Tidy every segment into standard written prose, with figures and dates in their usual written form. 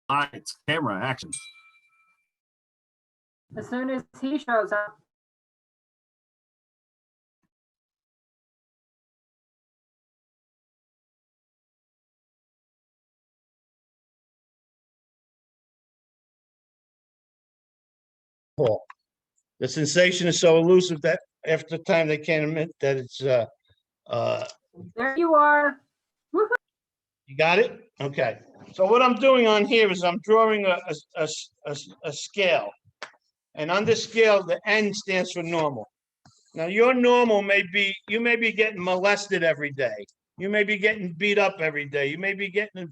Lights, camera, action. As soon as he shows up. The sensation is so elusive that after time they can't admit that it's There you are. you got it? Okay. So what I'm doing on here is I'm drawing a scale. And on this scale, the N stands for normal. Now your normal you may be getting molested every day. You may be getting beat up every day. You may be getting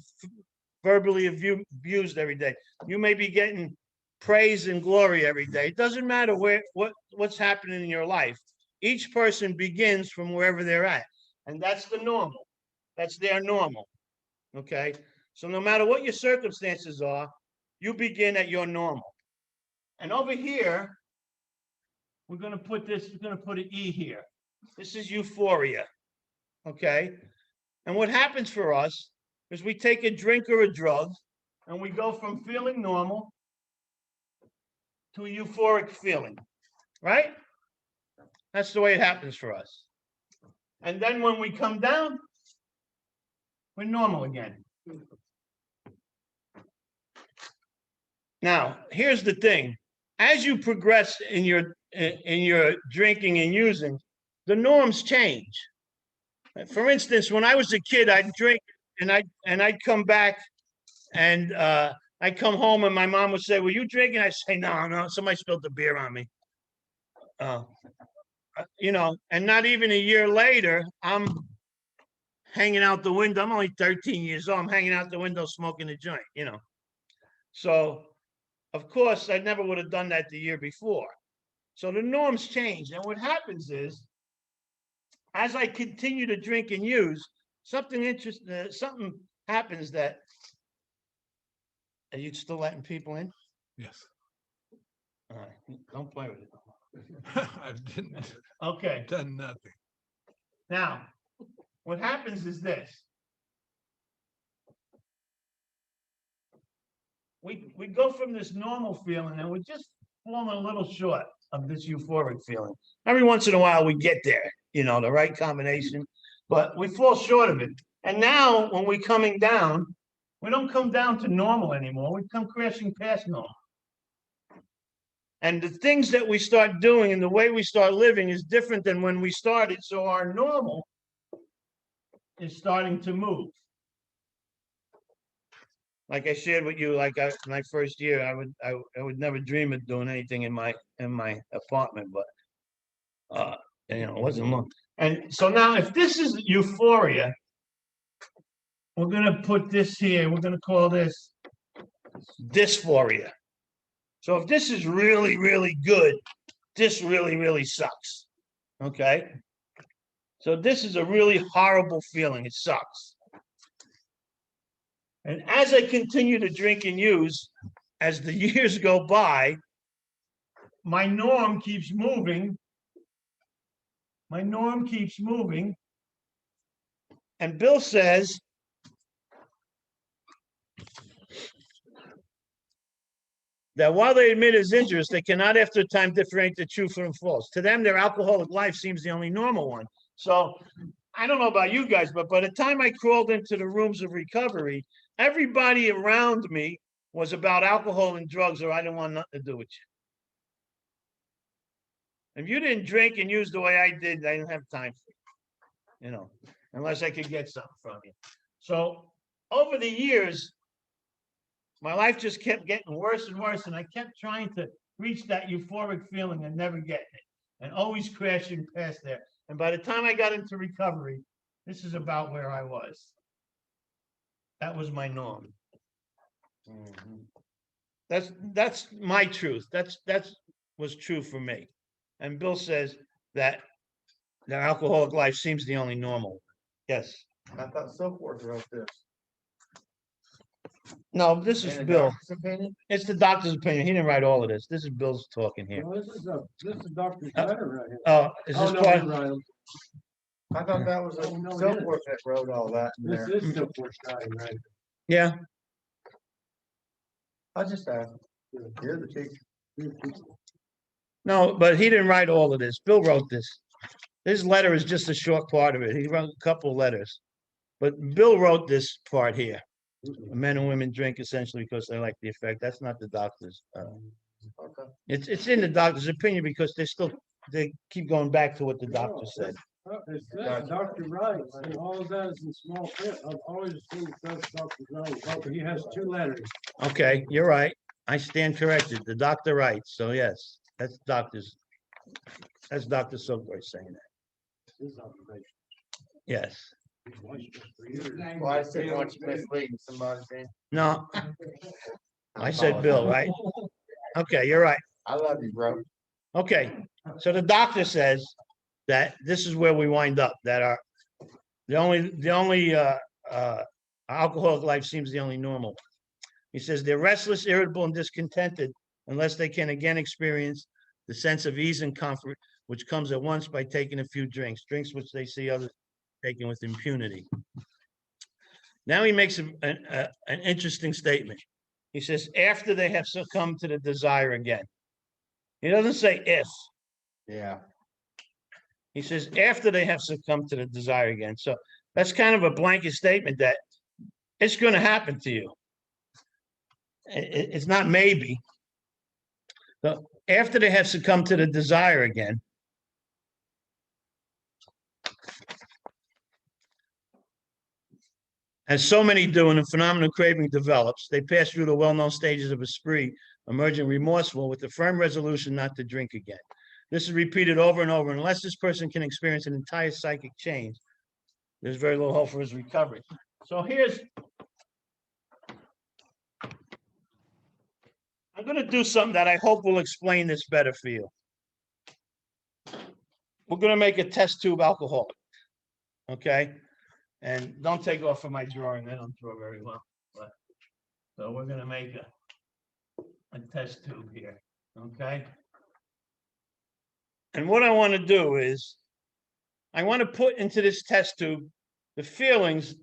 verbally abused every day. You may be getting praise and glory every day. It doesn't matter what's happening in your life. Each person begins from wherever they're at. And that's the normal. That's their normal. Okay. So no matter what your circumstances are, you begin at your normal. And over here, we're going to put an E here. This is euphoria. Okay. And what happens for us is we take a drink or a drug and we go from feeling normal to a euphoric feeling, right? That's the way it happens for us. And then when we come down, we're normal again. Now, here's the thing. As you progress in your drinking and using, the norms change. For instance, when I was a kid, I'd drink and I'd come back and I'd come home and my mom would say, "Were you drinking?" I'd say, No, somebody spilled the beer on me. And not even a year later, I'm hanging out the window. I'm only 13 years old. I'm hanging out the window smoking a joint, So, of course, I never would have done that the year before. So the norms change. And what happens is, as I continue to drink and use, something happens that. Are you still letting people in? Yes. All right. Don't play with it. I didn't. Okay. Done nothing. Now, what happens is this. We go from this normal feeling and we're just falling a little short of this euphoric feeling. Every once in a while we get there, the right combination, but we fall short of it. And now when we're coming down, we don't come down to normal anymore. We come crashing past normal. And the things that we start doing and the way we start living is different than when we started. So our normal is starting to move. Like I shared with you, my first year, I would never dream of doing anything in my apartment, but it wasn't long. And so now, if this is euphoria, we're gonna put this here. We're gonna call this dysphoria. So if this is really, really good, this really, really sucks. Okay. So this is a really horrible feeling. It sucks. And as I continue to drink and use, as the years go by, my norm keeps moving. My norm keeps moving. And Bill says, that while they admit it's injurious, they cannot after time differentiate the true from false. To them, their alcoholic life seems the only normal one. So I don't know about you guys, but by the time I crawled into the rooms of recovery, everybody around me was about alcohol and drugs, or I didn't want nothing to do with you. If you didn't drink and use the way I did, I didn't have time for you, unless I could get something from you. So over the years, my life just kept getting worse and worse, and I kept trying to reach that euphoric feeling and never getting it, and always crashing past there. And by the time I got into recovery, this is about where I was. That was my norm. Mm-hmm. That's my truth. That's was true for me. And Bill says that the alcoholic life seems the only normal. Yes. I thought Silk Wars wrote this. No, this is Bill. Opinion? It's the doctor's opinion. He didn't write all of this. This is Bill's talking here. No, this is Dr. Snyder right here. Oh, is this no, part? you're right. I thought that was Oh, no, Silk it is. Wars that wrote all that in This there. is Silk Wars Snyder right here. Yeah. I just asked. You're the teacher. No, but he didn't write all of this. Bill wrote this. His letter is just a short part of it. He wrote a couple letters. But Bill wrote this part here. Men and women drink essentially because they like the effect. That's not the doctor's. Okay. It's in the doctor's opinion because they keep going back to what the doctor said. It's that Dr. Wright, and all of that is in small print. I've always assumed that's Dr. Wright, but he has 2 letters. Okay, you're right. I stand corrected. The doctor writes. So yes, that's Dr. Silkworth saying that. His observation. Yes. He's watched it for years. Well, I said once misleading somebody, man. No. I said Bill, right? Okay, you're right. I love you, bro. Okay, so the doctor says that this is where we wind up, that the only alcoholic life seems the only normal one. He says they're restless, irritable, and discontented unless they can again experience the sense of ease and comfort which comes at once by taking a few drinks which they see others taking with impunity. Now he makes an interesting statement. He says after they have succumbed to the desire again. He doesn't say if. Yeah. He says after they have succumbed to the desire again. So that's kind of a blanket statement that it's going to happen to you. It's not maybe. So after they have succumbed to the desire again, as so many do, and the phenomenon of craving develops, they pass through the well-known stages of a spree, emerging remorseful with the firm resolution not to drink again. This is repeated over and over. And unless this person can experience an entire psychic change, there's very little hope for his recovery. So I'm going to do something that I hope will explain this better for you. We're going to make a test tube alcoholic. Okay? And don't take off of my drawing. I don't draw very well. So we're going to make a test tube here. Okay? And what I want to do is I want to put into this test tube the feelings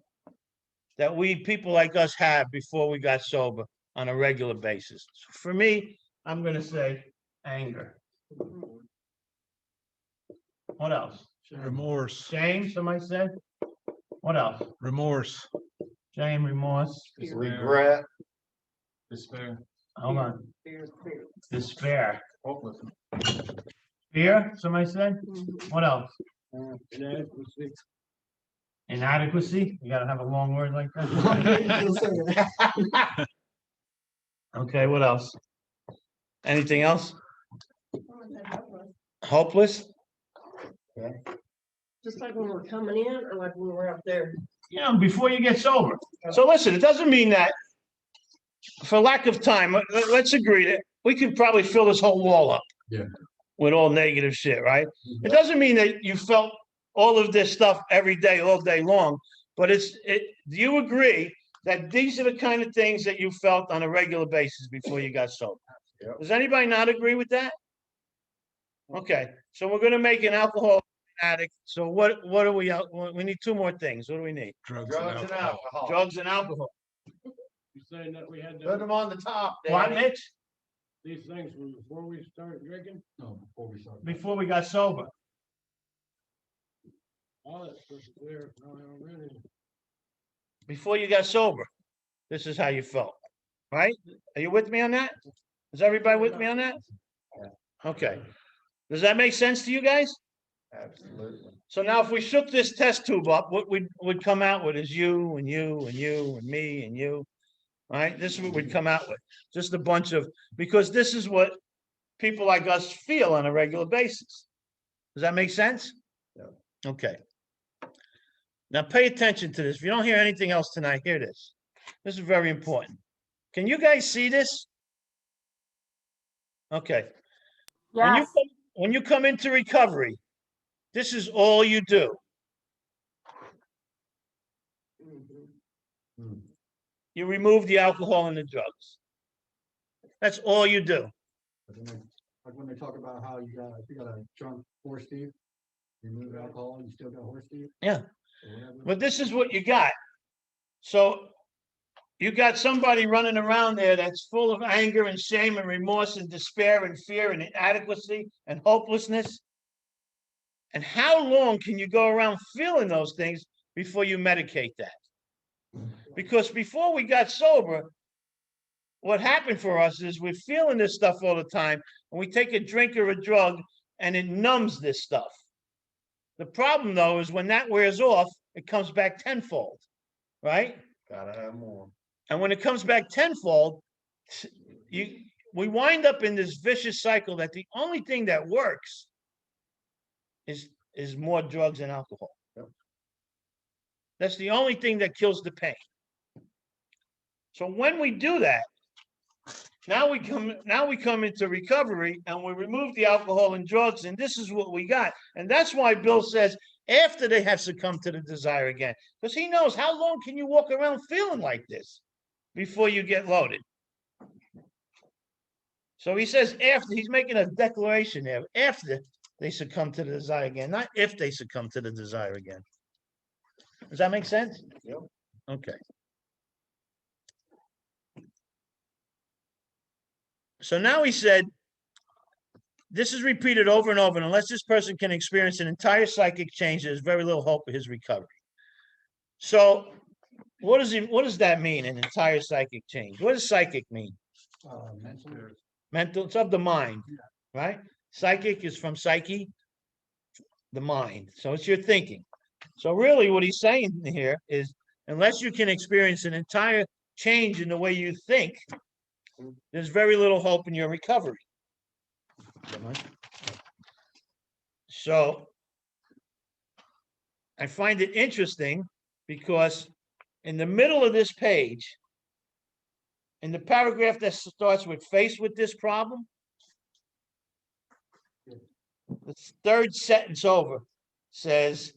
that people like us have before we got sober on a regular basis. For me, I'm going to say anger. What else? Remorse, Shame, somebody said? What else? remorse, Shame, remorse. Regret. Despair. Hold on. Despair. Fear, somebody said? What else? Inadequacy. Inadequacy? You gotta have a long word like that? Okay, what else? Anything else? Hopeless? Just like when we're coming in or like when we're up there? You know, before you get sober. So listen, it doesn't mean that for lack of time, let's agree that we could probably fill this whole wall up. Yeah. With all negative shit, right? It doesn't mean that you felt all of this stuff every day, all day long, but do you agree that these are the kind of things that you felt on a regular basis before you got sober? Yep. Does anybody not agree with that? Okay, so we're gonna make an alcohol addict. So what do we need 2 more things. What do we need? drugs Drugs and and alcohol. alcohol. Drugs and alcohol. You saying that we had Put them on the top. What, Danny. Mitch? these things before we started drinking? No, before we started. Before we got sober. All that stuff is there. No, I already. Before you got sober, this is how you felt, right? Are you with me on that? Is everybody with me on that? Okay. Does that make sense to you guys? Absolutely. So now if we shook this test tube up, what would come out with is you and you and you and me and you, right? This is what we'd come out with. Just a bunch of, because this is what people like us feel on a regular basis. Does that make sense? Yeah. Okay. Now pay attention to this. If you don't hear anything else tonight, hear this. This is very important. Can you guys see this? Okay. Yes, When you come into recovery, this is all you do. You remove the alcohol and the drugs. That's all you do. Like when they talk about how if you got a drunk horse thief, you remove alcohol, you still got horse thief. Yeah. Or whatever. But this is what you got. So you got somebody running around there that's full of anger and shame and remorse and despair and fear and inadequacy and hopelessness. And how long can you go around feeling those things before you medicate that? Because before we got sober, what happened for us is we're feeling this stuff all the time, and we take a drink or a drug, and it numbs this stuff. The problem, though, is when that wears off, it comes back tenfold, right? Gotta have more. And when it comes back tenfold, we wind up in this vicious cycle that the only thing that works is more drugs and alcohol. Yep. That's the only thing that kills the pain. So when we do that, now we come into recovery and we remove the alcohol and drugs, and this is what we got. And that's why Bill says after they have succumbed to the desire again, because he knows how long can you walk around feeling like this before you get loaded. So he says after, he's making a declaration there, after they succumb to the desire again, not if they succumb to the desire again. Does that make sense? Yep. Okay. So now he said, this is repeated over and over, and unless this person can experience an entire psychic change, there's very little hope of his recovery. So what does that mean, an entire psychic change? What does psychic mean? Mental, it's of the mind, right? Psychic is from psyche, the mind. So it's your thinking. So really what he's saying here is, unless you can experience an entire change in the way you think, there's very little hope in your recovery. So I find it interesting because in the middle of this page, in the paragraph that starts with "faced with this problem," the third sentence over says,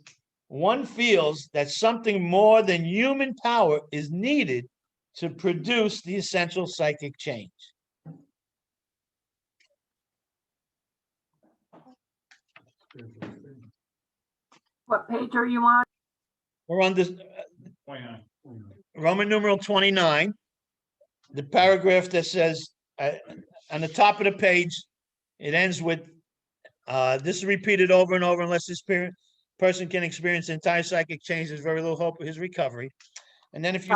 one feels that something more than human power is needed to produce the essential psychic change. What page are you on? We're on this Roman numeral 29, the paragraph that says on the top of the page, it ends with this is repeated over and over unless this person can experience entire psychic change. There's very little hope of his recovery. And then if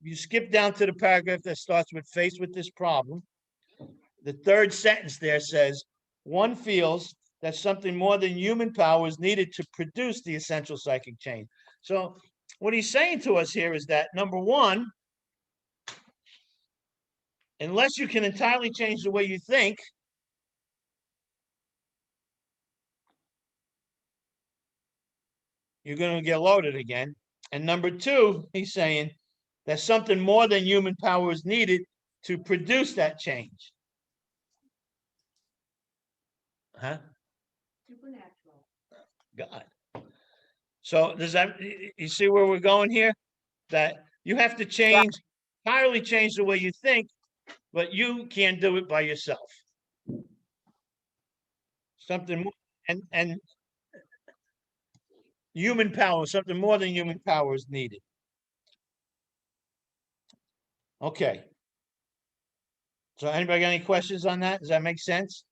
you skip down to the paragraph that starts with "faced with this problem," the third sentence there says, one feels that something more than human power is needed to produce the essential psychic change. So what he's saying to us here is that, number one, unless you can entirely change the way you think, you're going to get loaded again. And number two, he's saying that something more than human power is needed to produce that change. Huh? Supernatural. God. So does that, you see where we're going here? That you have to change, entirely change the way you think, but you can't do it by yourself. Something more, and human power, something more than human power is needed. Okay. So anybody got any questions on that? Does that make sense?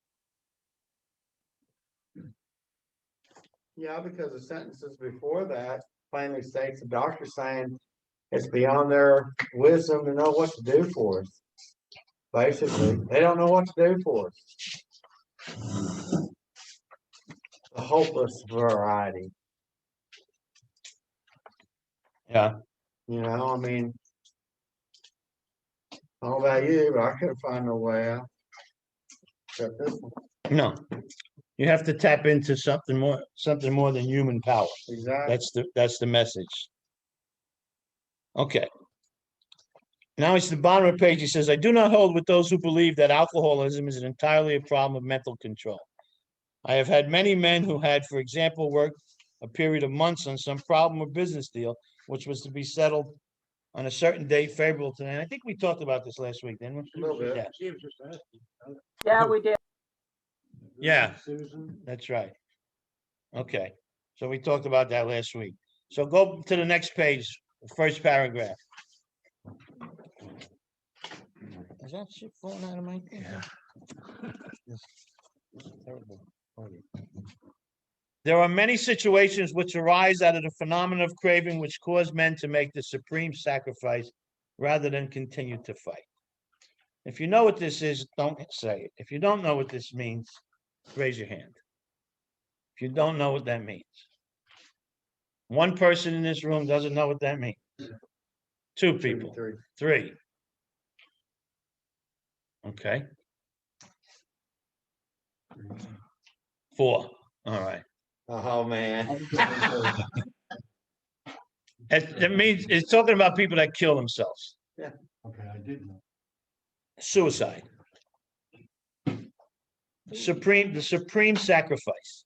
Yeah, because the sentences before that plainly states the doctor saying it's beyond their wisdom to know what to do for us. Basically, they don't know what to do for us. The hopeless variety. Yeah. You know, I mean, I don't know about you, but I couldn't find no way out. Except this one. No. You have to tap into something more than human power. Exactly. That's the message. Okay. Now it's the bottom of the page. He says, I do not hold with those who believe that alcoholism is entirely a problem of mental control. I have had many men who had, for example, worked a period of months on some problem or business deal, which was to be settled on a certain date favorable to them. And I think we talked about this last week, didn't we? A little bit. Yeah. She was just asking. Yeah, we did. Yeah. Susan. That's right. Okay. So we talked about that last week. So go to the next page, the first paragraph. Is that shit falling out of my? Yeah. There are many situations which arise out of the phenomenon of craving which cause men to make the supreme sacrifice rather than continue to fight. If you know what this is, don't say it. If you don't know what this means, raise your hand. If you don't know what that means. One person in this room doesn't know what that means. Two people. Three. Three. Okay. Four. All right. Oh, man. It means it's talking about people that kill themselves. Okay, I didn't know. Suicide. The supreme sacrifice.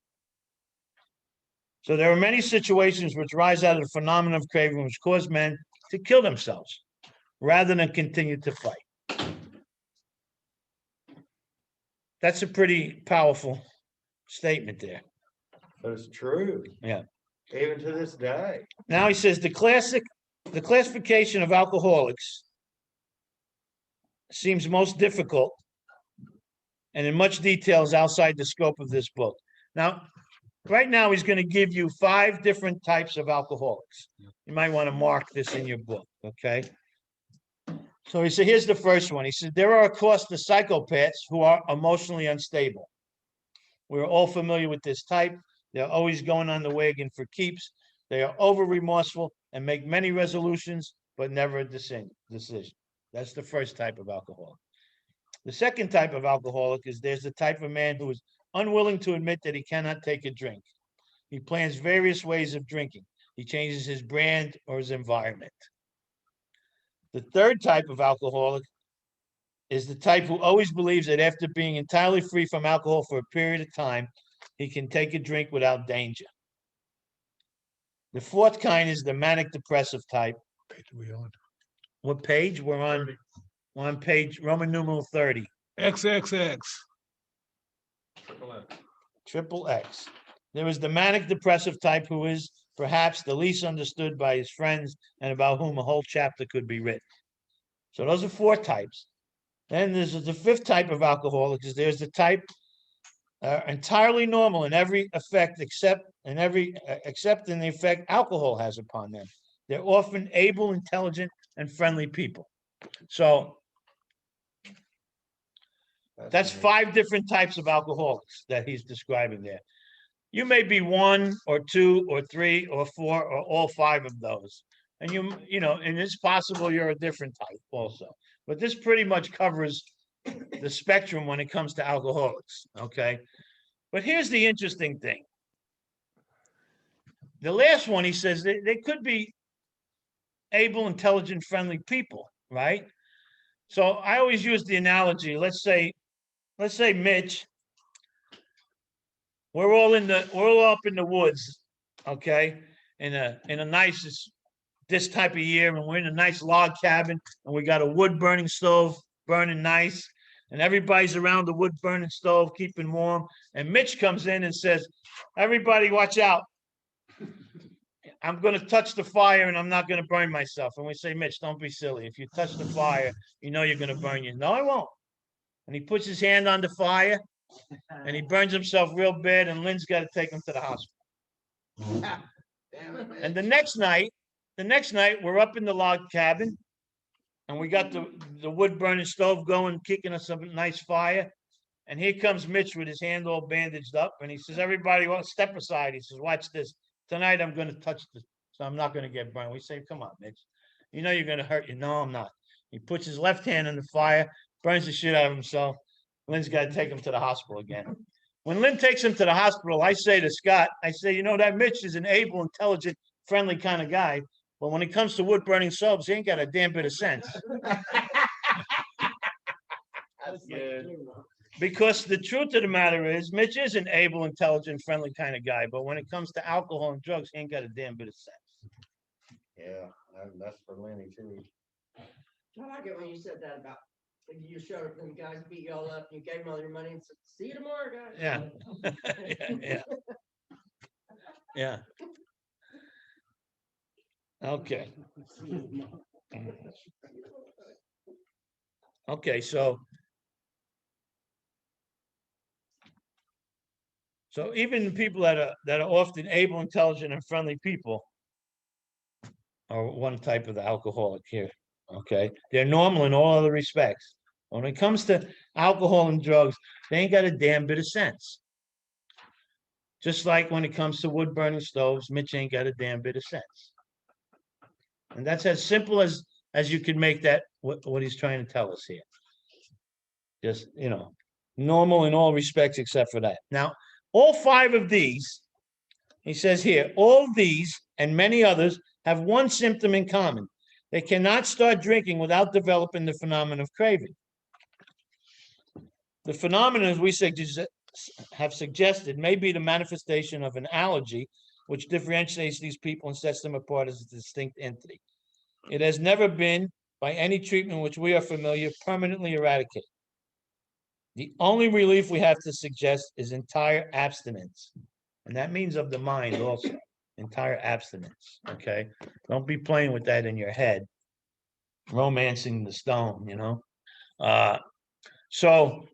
So there are many situations which rise out of the phenomenon of craving which cause men to kill themselves rather than continue to fight. That's a pretty powerful statement there. But it's true. Yeah. Even to this day. Now he says the classification of alcoholics seems most difficult and in much detail is outside the scope of this book. Now, right now he's going to give you 5 different types of alcoholics. You might want to mark this in your book, okay? So he said, here's the first one. He said, there are, of course, the psychopaths who are emotionally unstable. We're all familiar with this type. They're always going on the wagon for keeps. They are over remorseful and make many resolutions, but never a decision. That's the first type of alcoholic. The second type of alcoholic is there's the type of man who is unwilling to admit that he cannot take a drink. He plans various ways of drinking. He changes his brand or his environment. The third type of alcoholic is the type who always believes that after being entirely free from alcohol for a period of time, he can take a drink without danger. The fourth kind is the manic depressive type. Page we on? What page? We're on page Roman numeral 30. XXX. Triple X. There is the manic depressive type who is perhaps the least understood by his friends and about whom a whole chapter could be written. So those are 4 types. Then there's the 5th type of alcoholics. There's the type entirely normal in every effect except in the effect alcohol has upon them. They're often able, intelligent, and friendly people. So that's 5 different types of alcoholics that he's describing there. You may be 1 or 2 or 3 or 4 or all 5 of those. And and it's possible you're a different type also. But this pretty much covers the spectrum when it comes to alcoholics, okay? But here's the interesting thing. The last one, he says, they could be able, intelligent, friendly people, right? So I always use the analogy, let's say Mitch, we're all up in the woods, okay? In a nice this type of year, and we're in a nice log cabin, and we got a wood burning stove burning nice, and everybody's around the wood burning stove keeping warm. And Mitch comes in and says, "Everybody, watch out! I'm going to touch the fire, and I'm not going to burn myself." And we say, "Mitch, don't be silly. If you touch the fire, you know you're going to burn you." "No, I won't." And he puts his hand on the fire, and he burns himself real bad, and Lynn's got to take him to the hospital. And the next night, we're up in the log cabin, and we got the wood burning stove going, kicking us a nice fire. And here comes Mitch with his hand all bandaged up, and he says, "Everybody, step aside." He says, "Watch this. Tonight I'm going to touch this, so I'm not going to get burned." We say, "Come on, Mitch. You know you're going to hurt you." "No, I'm not." He puts his left hand in the fire, burns the shit out of himself. Lynn's got to take him to the hospital again. When Lynn takes him to the hospital, I say to Scott, that Mitch is an able, intelligent, friendly kind of guy. But when it comes to wood burning stoves, he ain't got a damn bit of sense. That's good. Because the truth of the matter is, Mitch is an able, intelligent, friendly kind of guy. But when it comes to alcohol and drugs, he ain't got a damn bit of sense. Yeah, that's for Lenny too. I like it when you said that about if you showed up and the guys beat you all up and you gave them all your money and said, "See you tomorrow, guys." Yeah. Yeah. Okay. Okay, so even the people that are often able, intelligent, and friendly people are one type of the alcoholic here. Okay, they're normal in all other respects. When it comes to alcohol and drugs, they ain't got a damn bit of sense. Just like when it comes to wood burning stoves, Mitch ain't got a damn bit of sense. And that's as simple as you could make that what he's trying to tell us here. Just, normal in all respects except for that. Now, all 5 of these, he says here, all these and many others have one symptom in common. They cannot start drinking without developing the phenomenon of craving. The phenomenon, as we have suggested, may be the manifestation of an allergy, which differentiates these people and sets them apart as a distinct entity. It has never been, by any treatment which we are familiar, permanently eradicated. The only relief we have to suggest is entire abstinence. And that means of the mind also, entire abstinence, okay? Don't be playing with that in your head, romancing the stone, So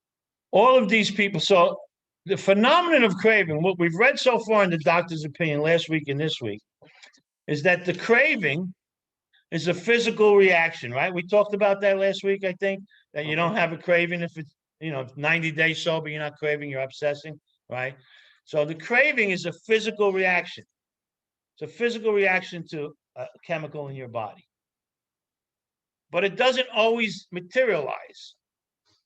all of these people, so the phenomenon of craving, what we've read so far in the doctor's opinion last week and this week, is that the craving is a physical reaction, right? We talked about that last week, I think, that you don't have a craving if it's, 90 days sober, you're not craving, you're obsessing, right? So the craving is a physical reaction. It's a physical reaction to a chemical in your body. But it doesn't always materialize.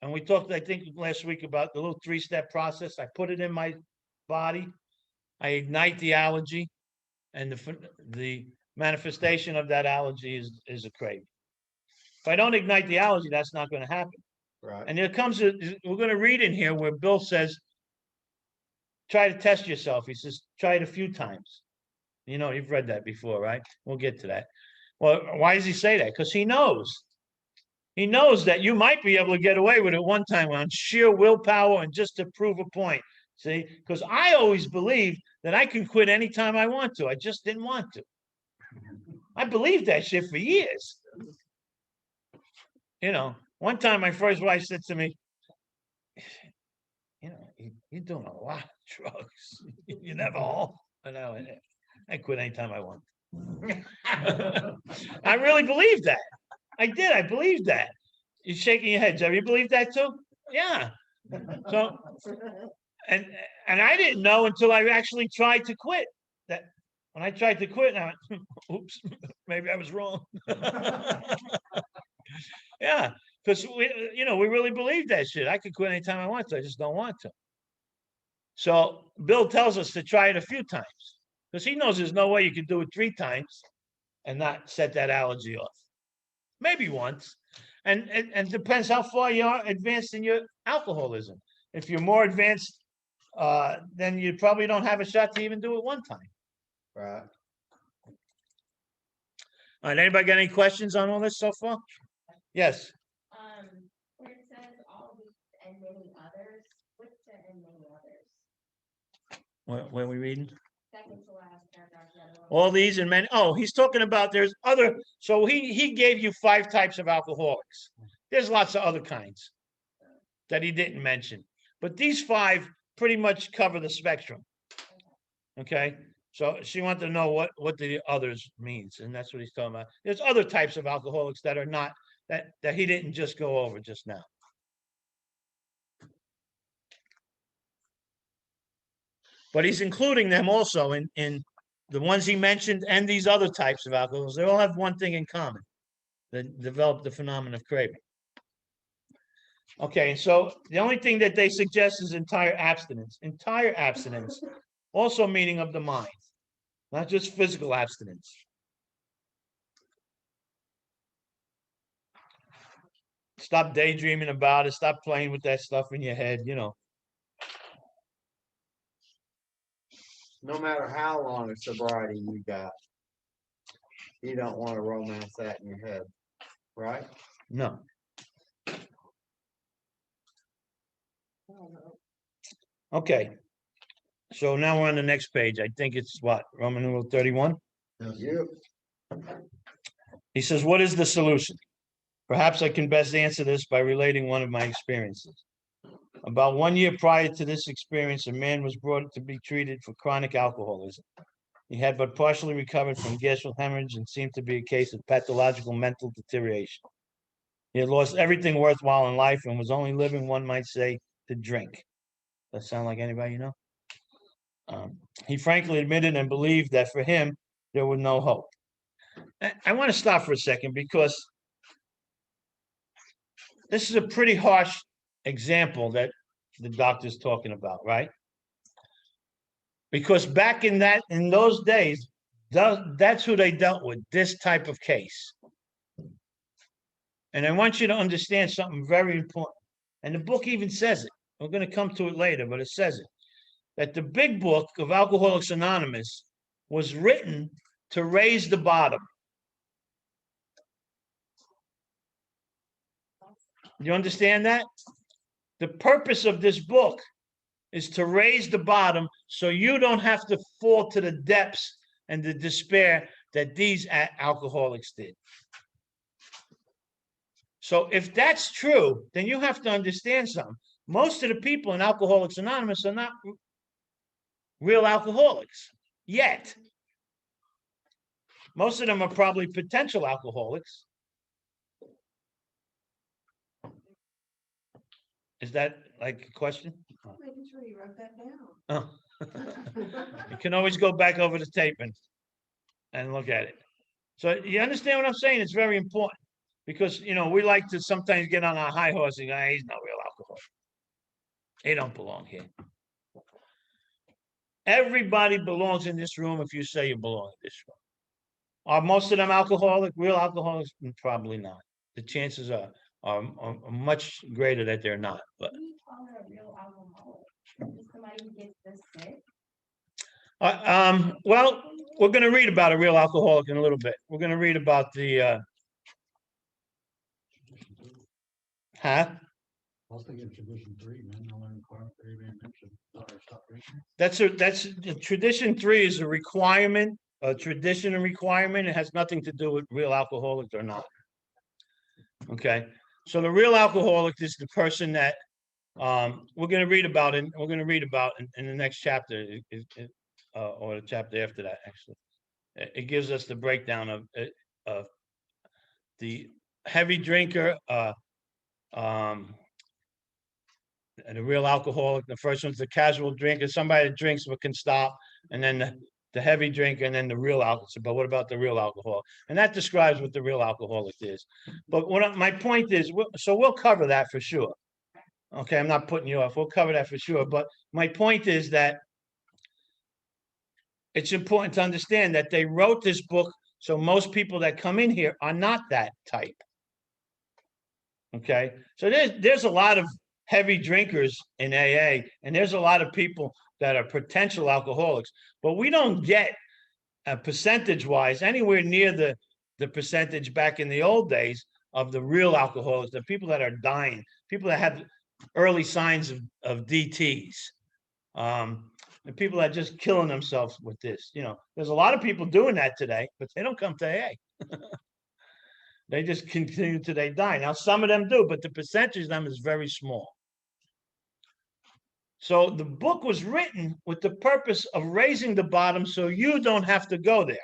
And we talked, I think, last week about the little 3-step process. I put it in my body, I ignite the allergy, and the manifestation of that allergy is a craving. If I don't ignite the allergy, that's not going to happen. Right. And we're going to read in here where Bill says, try to test yourself. He says, try it a few times. You've read that before, right? We'll get to that. Well, why does he say that? Because he knows. He knows that you might be able to get away with it one time on sheer willpower and just to prove a point. See, because I always believed that I can quit anytime I want to. I just didn't want to. I believed that shit for years. One time my first wife said to me, you're doing a lot of drugs. You never home. I quit anytime I want. I really believed that. I did. I believed that. You're shaking your head, Jerry. You believe that too? Yeah. So, and I didn't know until I actually tried to quit. That when I tried to quit, I went, oops, maybe I was wrong. Yeah, because we really believe that shit. I could quit anytime I want to. I just don't want to. So Bill tells us to try it a few times because he knows there's no way you can do it 3 times and not set that allergy off. Maybe once. And depends how far you are advanced in your alcoholism. If you're more advanced, then you probably don't have a shot to even do it 1 time. Right. All right, anybody got any questions on all this so far? Yes. Where it says all these and many others, what's the and many others? Where are we reading? Second to last paragraph. the other one. All these and many. Oh, he's talking about there's other. So he gave you 5 types of alcoholics. There's lots of other kinds that he didn't mention. But these 5 pretty much cover the spectrum. Okay. So she wanted to know what the others means. And that's what he's talking about. There's other types of alcoholics that are not, that he didn't just go over just now. But he's including them also in the ones he mentioned and these other types of alcohols. They all have one thing in common. They develop the phenomenon of craving. Okay, so the only thing that they suggest is entire abstinence. Entire abstinence, also meaning of the mind, not just physical abstinence. Stop daydreaming about it. Stop playing with that stuff in your head, No matter how long of sobriety you got, you don't want to romance that in your head, right? No. Okay. So now we're on the next page. I think it's what? Roman numeral 31? Yep. He says, what is the solution? Perhaps I can best answer this by relating one of my experiences. About 1 year prior to this experience, a man was brought to be treated for chronic alcoholism. He had but partially recovered from gastric hemorrhage and seemed to be a case of pathological mental deterioration. He had lost everything worthwhile in life and was only living, one might say, to drink. Does that sound like anybody you know? He frankly admitted and believed that for him, there was no hope. I want to stop for a second because this is a pretty harsh example that the doctor's talking about, right? Because back in those days, that's who they dealt with, this type of case. And I want you to understand something very important. And the book even says it. We're going to come to it later, but it says it. That the big book of Alcoholics Anonymous was written to raise the bottom. You understand that? The purpose of this book is to raise the bottom so you don't have to fall to the depths and the despair that these alcoholics did. So if that's true, then you have to understand something. Most of the people in Alcoholics Anonymous are not real alcoholics yet. Most of them are probably potential alcoholics. Is that like a question? Making sure you wrote that down. Oh. You can always go back over the tape and look at it. So you understand what I'm saying? It's very important because, you know, we like to sometimes get on our high horse and go, hey, he's not real alcoholic. He don't belong here. Everybody belongs in this room if you say you belong in this room. Are most of them alcoholic, real alcoholics? Probably not. The chances are much greater that they're not. But Who do you call her a real alcoholic? Is somebody who gets this sick? well, we're going to read about a real alcoholic in a little bit. We're going to read about the I was thinking tradition 3, man. I learned craving, addiction. Sorry, stop drinking. that's tradition 3 is a requirement, a tradition and requirement. It has nothing to do with real alcoholics or not. Okay, so the real alcoholic is the person that we're going to read about in the next chapter, or the chapter after that. Actually, it gives us the breakdown of the heavy drinker, and the real alcoholic. The first one's the casual drinker, somebody that drinks but can stop, and then the heavy drinker, and then the real alcoholic. But what about the real alcoholic? And that describes what the real alcoholic is. But my point is, so we'll cover that for sure. Okay, I'm not putting you off. We'll cover that for sure. But my point is that it's important to understand that they wrote this book so most people that come in here are not that type. Okay, so there's a lot of heavy drinkers in AA, and there's a lot of people that are potential alcoholics, but we don't get percentage-wise anywhere near the percentage back in the old days of the real alcoholics, the people that are dying, people that have early signs of DTs, and people that are just killing themselves with this. You know, there's a lot of people doing that today, but they don't come to AA. They just continue till they die. Now, some of them do, but the percentage of them is very small. So the book was written with the purpose of raising the bottom so you don't have to go there.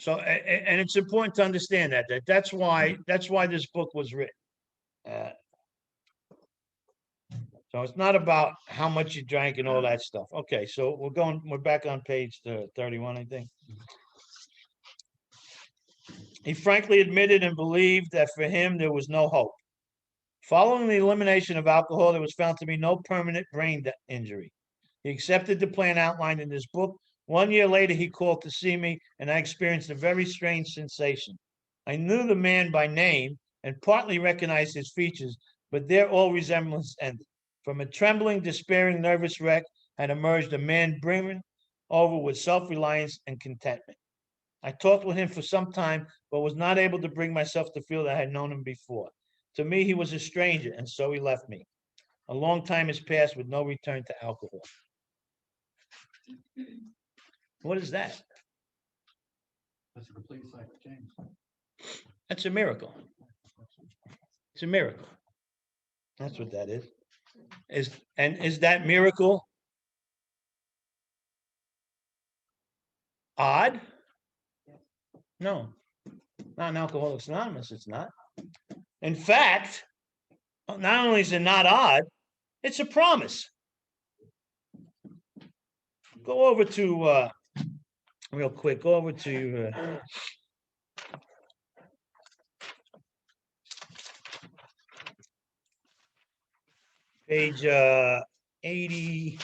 So, and it's important to understand that's why this book was written. So it's not about how much you drank and all that stuff. Okay, so we're back on page 31, I think. He frankly admitted and believed that for him there was no hope. Following the elimination of alcohol, there was found to be no permanent brain injury. He accepted the plan outlined in this book. 1 year later, he called to see me, and I experienced a very strange sensation. I knew the man by name and partly recognized his features, but there all resemblance ended. From a trembling, despairing, nervous wreck had emerged a man brimming over with self-reliance and contentment. I talked with him for some time, but was not able to bring myself to feel that I had known him before. To me, he was a stranger, and so he left me. A long time has passed with no return to alcohol. What is that? That's a complete cycle change. That's a miracle. It's a miracle. That's what that is. Is that miracle odd? No, not in Alcoholics Anonymous, it's not. In fact, not only is it not odd, it's a promise. Go over to, real quick, go over to, page 80,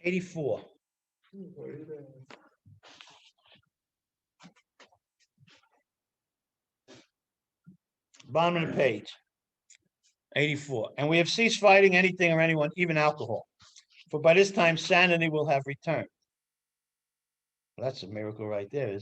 84. Bottom of the page, 84. And we have ceased fighting anything or anyone, even alcohol. For by this time, sanity will have returned. Well, that's a miracle right there.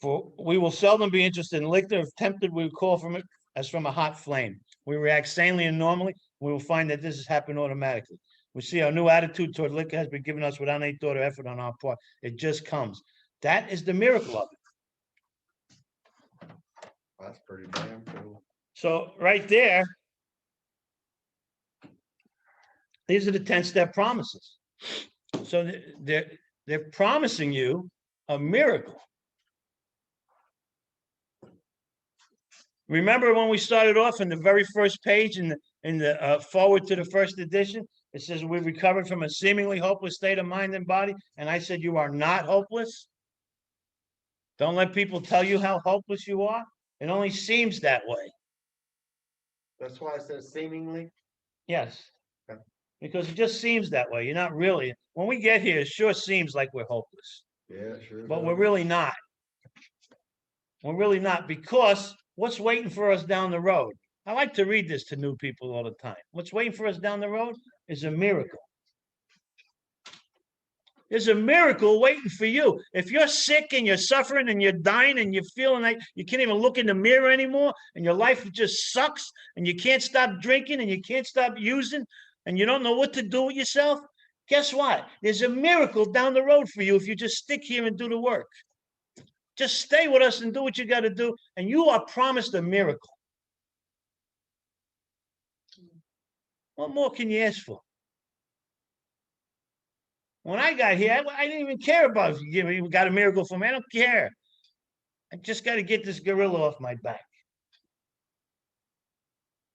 For we will seldom be interested in liquor. If tempted, we will call from it as from a hot flame. We react sanely and normally. We will find that this has happened automatically. We see our new attitude toward liquor has been given us without any thought or effort on our part. It just comes. That is the miracle of it. That's pretty damn cool. So right there, these are the 10-step promises. So they're promising you a miracle. Remember when we started off in the very first page in the forward to the first edition, it says we recovered from a seemingly hopeless state of mind and body, and I said you are not hopeless. Don't let people tell you how hopeless you are. It only seems that way. That's why it says seemingly. Yes. Okay. Because it just seems that way. You're not really. When we get here, it sure seems like we're hopeless. Yeah, sure. But we're really not. We're really not, because what's waiting for us down the road? I like to read this to new people all the time. What's waiting for us down the road is a miracle. There's a miracle waiting for you. If you're sick and you're suffering and you're dying and you're feeling like you can't even look in the mirror anymore and your life just sucks and you can't stop drinking and you can't stop using and you don't know what to do with yourself, guess what? There's a miracle down the road for you if you just stick here and do the work. Just stay with us and do what you got to do, and you are promised a miracle. What more can you ask for? When I got here, I didn't even care about if you got a miracle for me. I don't care. I just got to get this gorilla off my back.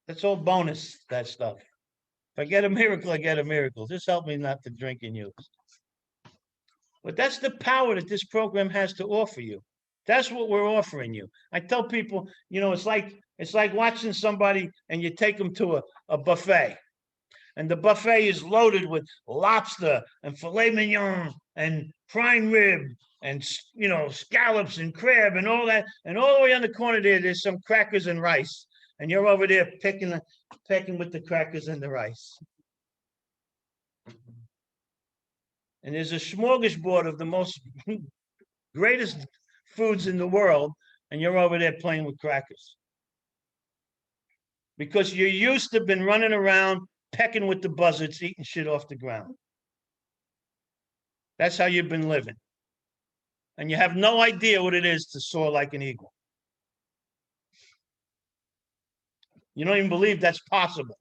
That's all bonus, that stuff. If I get a miracle, I get a miracle. Just help me not to drink and use. But that's the power that this program has to offer you. That's what we're offering you. I tell people, it's like watching somebody and you take them to a buffet. And the buffet is loaded with lobster and filet mignon and prime rib and, scallops and crab and all that. And all the way on the corner there's some crackers and rice. And you're over there pecking with the crackers and the rice. And there's a smorgasbord of the most greatest foods in the world, and you're over there playing with crackers. Because you're used to been running around pecking with the buzzards, eating shit off the ground. That's how you've been living. And you have no idea what it is to soar like an eagle. You don't even believe that's possible.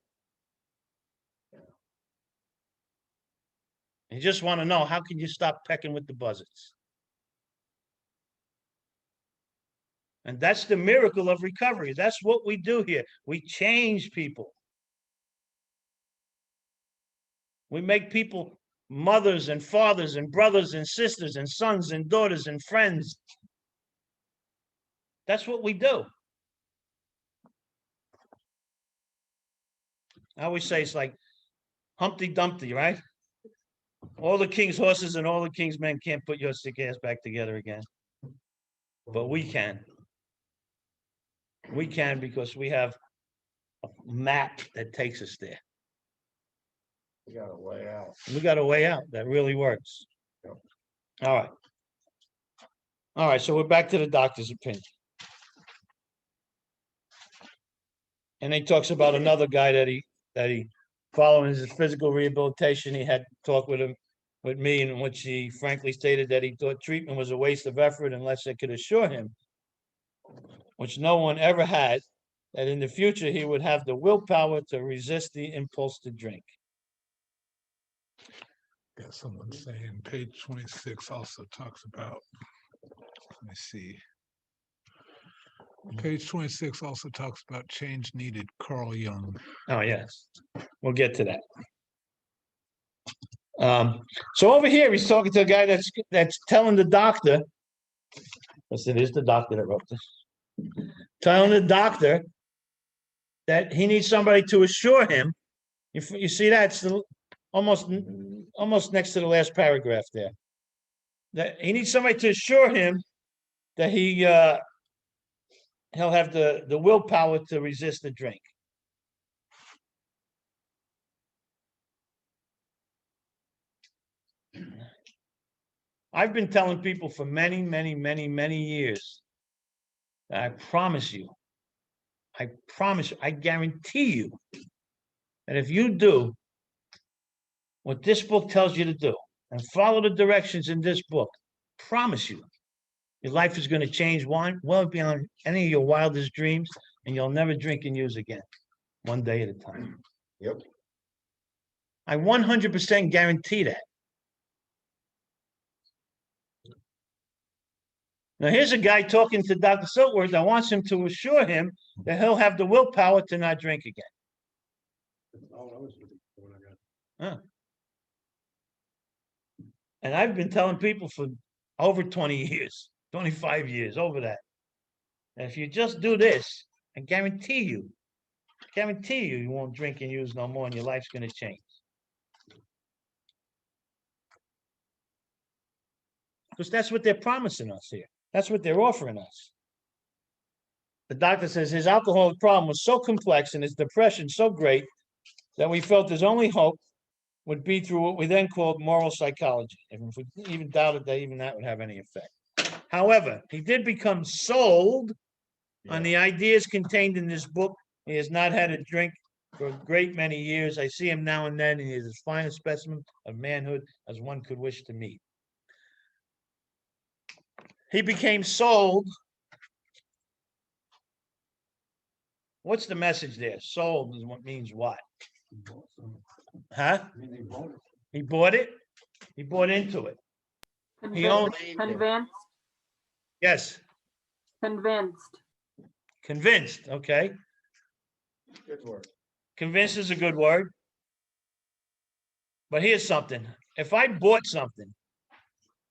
You just want to know, how can you stop pecking with the buzzards? And that's the miracle of recovery. That's what we do here. We change people. We make people mothers and fathers and brothers and sisters and sons and daughters and friends. That's what we do. I always say it's like Humpty Dumpty, right? All the king's horses and all the king's men can't put your sick ass back together again. But we can. We can, because we have a map that takes us there. We got a way out. We got a way out that really works. Yep. All right. So we're back to the doctor's opinion. And he talks about another guy that he following his physical rehabilitation. He had talked with him, with me, in which he frankly stated that he thought treatment was a waste of effort unless I could assure him, which no one ever had, that in the future he would have the willpower to resist the impulse to drink. Got someone saying page 26 also talks about, let me see. Page 26 also talks about change needed, Carl Jung. Oh, yes, we'll get to that. So over here, he's talking to a guy that's telling the doctor, yes, it is the doctor that wrote this, telling the doctor that he needs somebody to assure him. You see that? It's almost next to the last paragraph there. That he needs somebody to assure him that he'll have the willpower to resist the drink. I've been telling people for many, many, many, many years that I promise you, I guarantee you that if you do what this book tells you to do and follow the directions in this book, promise you, your life is going to change well beyond any of your wildest dreams, and you'll never drink and use again, one day at a time. Yep. I 100% guarantee that. Now, here's a guy talking to Dr. Silkworth that wants him to assure him that he'll have the willpower to not drink again. That's all I was looking for when I got. And I've been telling people for over 20 years, 25 years, over that. And if you just do this, I guarantee you, you won't drink and use no more, and your life's going to change. Because that's what they're promising us here. That's what they're offering us. The doctor says his alcoholic problem was so complex and his depression so great that we felt his only hope would be through what we then called moral psychology. And if we even doubted that even that would have any effect. However, he did become sold on the ideas contained in this book. He has not had a drink for a great many years. I see him now and then, and he is as fine a specimen of manhood as one could wish to meet. He became sold. What's the message there? Sold is what means what? Huh? I mean, they bought it. He bought it. He bought into it. He owned. Convinced, Yes. convinced. Convinced. Okay. Good word. Convinced is a good word. But here's something. If I bought something,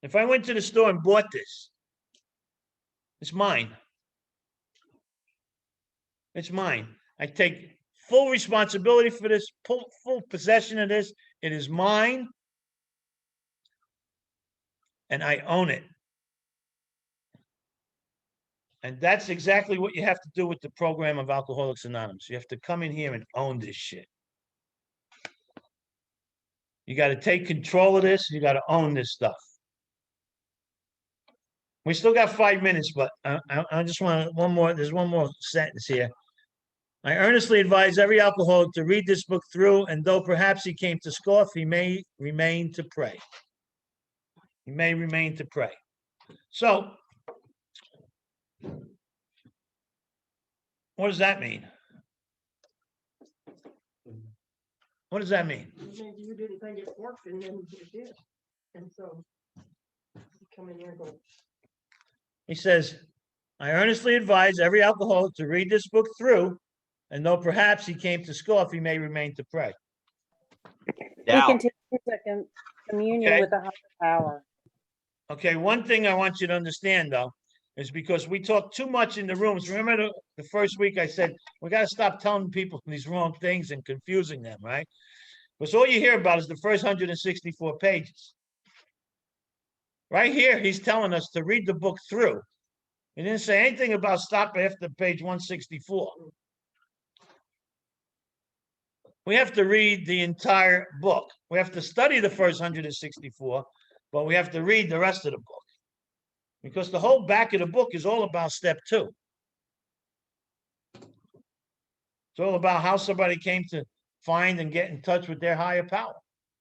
if I went to the store and bought this, it's mine. It's mine. I take full responsibility for this, full possession of this. It is mine. And I own it. And that's exactly what you have to do with the program of Alcoholics Anonymous. You have to come in here and own this shit. You got to take control of this. You got to own this stuff. We still got 5 minutes, but I just want there's one more sentence here. I earnestly advise every alcoholic to read this book through, and though perhaps he came to scoff, he may remain to pray. He may remain to pray. So, what does that mean? What does that mean? Maybe you didn't think it worked and then it did. And so you come in here and go, He says, I earnestly advise every alcoholic to read this book through, and though perhaps he came to scoff, he may remain to pray. He can take his second communion Okay. with a higher power. Okay, one thing I want you to understand, though, is because we talk too much in the rooms. Remember the first week I said, we got to stop telling people these wrong things and confusing them, right? Because all you hear about is the first 164 pages. Right here, he's telling us to read the book through. He didn't say anything about stop after page 164. We have to read the entire book. We have to study the first 164, but we have to read the rest of the book. Because the whole back of the book is all about step 2. It's all about how somebody came to find and get in touch with their higher power.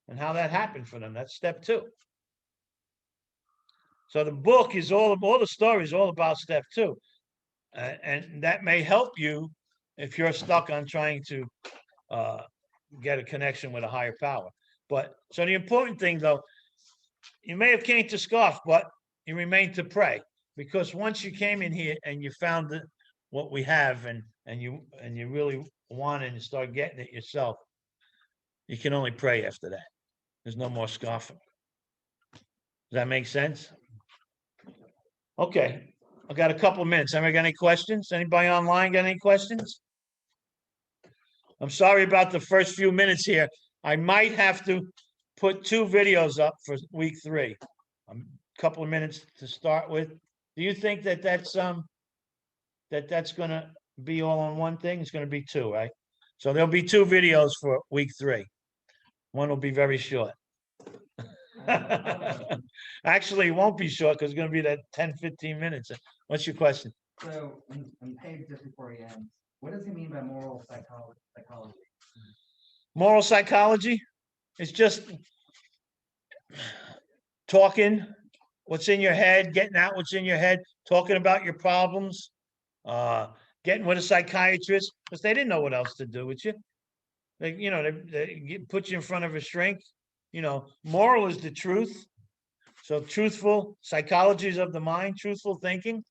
and how that happened for them. That's step 2. So the book is all the stories all about step 2. And that may help you if you're stuck on trying to get a connection with a higher power. But so the important thing though, you may have came to scoff, but you remain to pray, because once you came in here and you found what we have and you really want it and start getting it yourself, you can only pray after that. There's no more scoffing. Does that make sense? Okay, I got a couple of minutes. Anybody got any questions? Anybody online got any questions? I'm sorry about the first few minutes here. I might have to put 2 videos up for week 3. A couple of minutes to start with. Do you think that that's gonna be all on one thing? It's gonna be 2, right? So there'll be 2 videos for week 3. One will be very short. Actually, it won't be short because it's going to be that 10-15 minutes. What's your question? So, on page just before he ends, what does he mean by moral psychology? Moral psychology is just talking what's in your head, getting out what's in your head, talking about your problems, getting with a psychiatrist, because they didn't know what else to do with you. They put you in front of a shrink. Moral is the truth. So truthful psychology is of the mind, truthful thinking,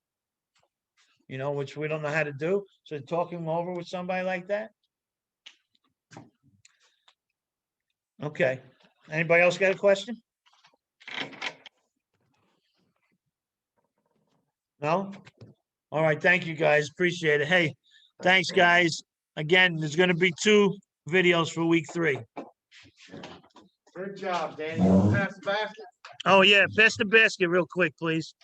which we don't know how to do. So talking over with somebody like that. Okay. Anybody else got a question? No? All right. Thank you guys. Appreciate it. Hey, thanks guys. Again, there's going to be 2 videos for week 3. Good job, Danny. You pass the basket? Oh yeah. Pass the basket real quick, please.